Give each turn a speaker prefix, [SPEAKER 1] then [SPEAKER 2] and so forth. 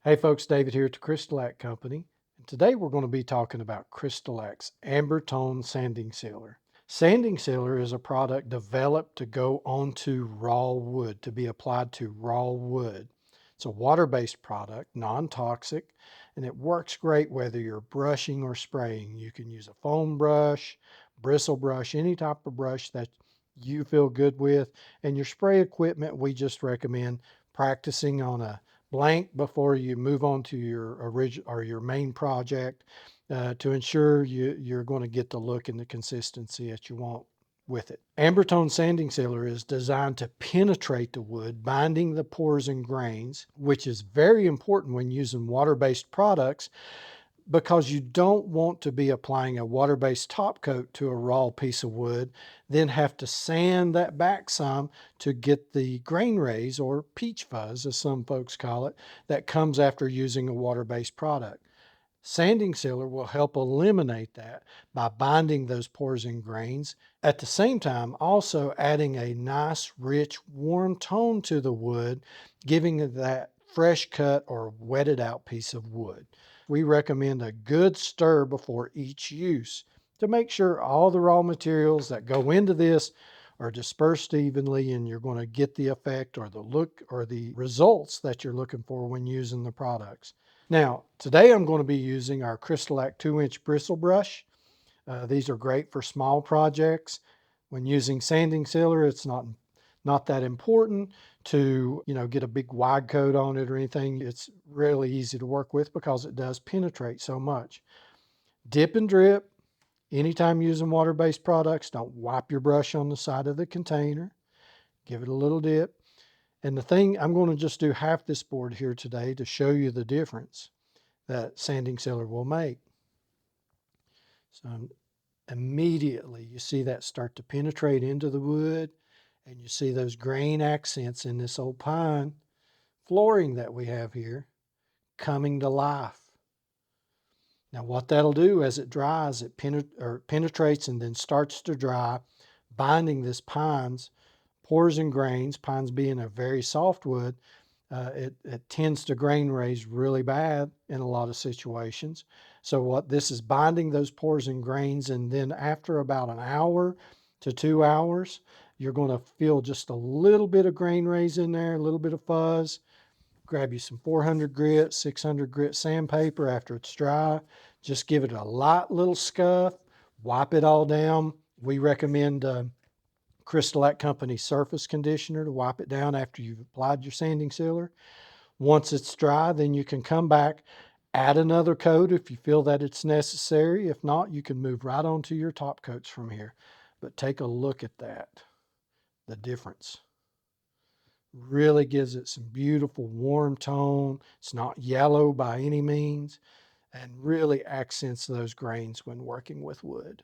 [SPEAKER 1] Hey folks, David here at the CrystaLac Company. And today we're going to be talking about CrystaLac's Amber Tone Sanding Sealer. Sanding Sealer is a product developed to go onto raw wood, to be applied to raw wood. It's a water-based product, non-toxic, and it works great whether you're brushing or spraying. You can use a foam brush, bristle brush, any type of brush that you feel good with. And your spray equipment, we just recommend practicing on a blank before you move on to your original or your main project to ensure you're going to get the look and the consistency that you want with it. Ambertone sanding sealer is designed to penetrate the wood, binding the pores and grains, which is very important when using water-based products because you don't want to be applying a water-based top coat to a raw piece of wood, then have to sand that back some to get the grain raise or peach fuzz, as some folks call it, that comes after using a water-based product. Sanding sealer will help eliminate that by binding those pores and grains. At the same time, also adding a nice, rich, warm tone to the wood, giving it that fresh cut or wetted out piece of wood. We recommend a good stir before each use to make sure all the raw materials that go into this are dispersed evenly and you're going to get the effect or the look or the results that you're looking for when using the products. Now, today I'm going to be using our CrystaLac 2-inch bristle brush. These are great for small projects. When using sanding sealer, it's not that important to, get a big wide coat on it or anything. It's really easy to work with because it does penetrate so much. Dip and drip. Anytime using water-based products, don't wipe your brush on the side of the container. Give it a little dip. And the thing, I'm going to just do half this board here today to show you the difference that sanding sealer will make. So immediately you see that start to penetrate into the wood, and you see those grain accents in this old pine flooring that we have here coming to life. Now what that'll do as it dries, it penetrates and then starts to dry, binding this pine's pores and grains. Pines being a very soft wood, it tends to grain raise really bad in a lot of situations. So what this is binding those pores and grains, and then after about an hour to 2 hours, you're going to feel just a little bit of grain raise in there, a little bit of fuzz. Grab you some 400 grit, 600 grit sandpaper after it's dry. Just give it a light little scuff, wipe it all down. We recommend CrystaLac Company surface conditioner to wipe it down after you've applied your sanding sealer. Once it's dry, then you can come back, add another coat if you feel that it's necessary. If not, you can move right on to your top coats from here. But take a look at that, the difference. Really gives it some beautiful warm tone. It's not yellow by any means, and really accents those grains when working with wood.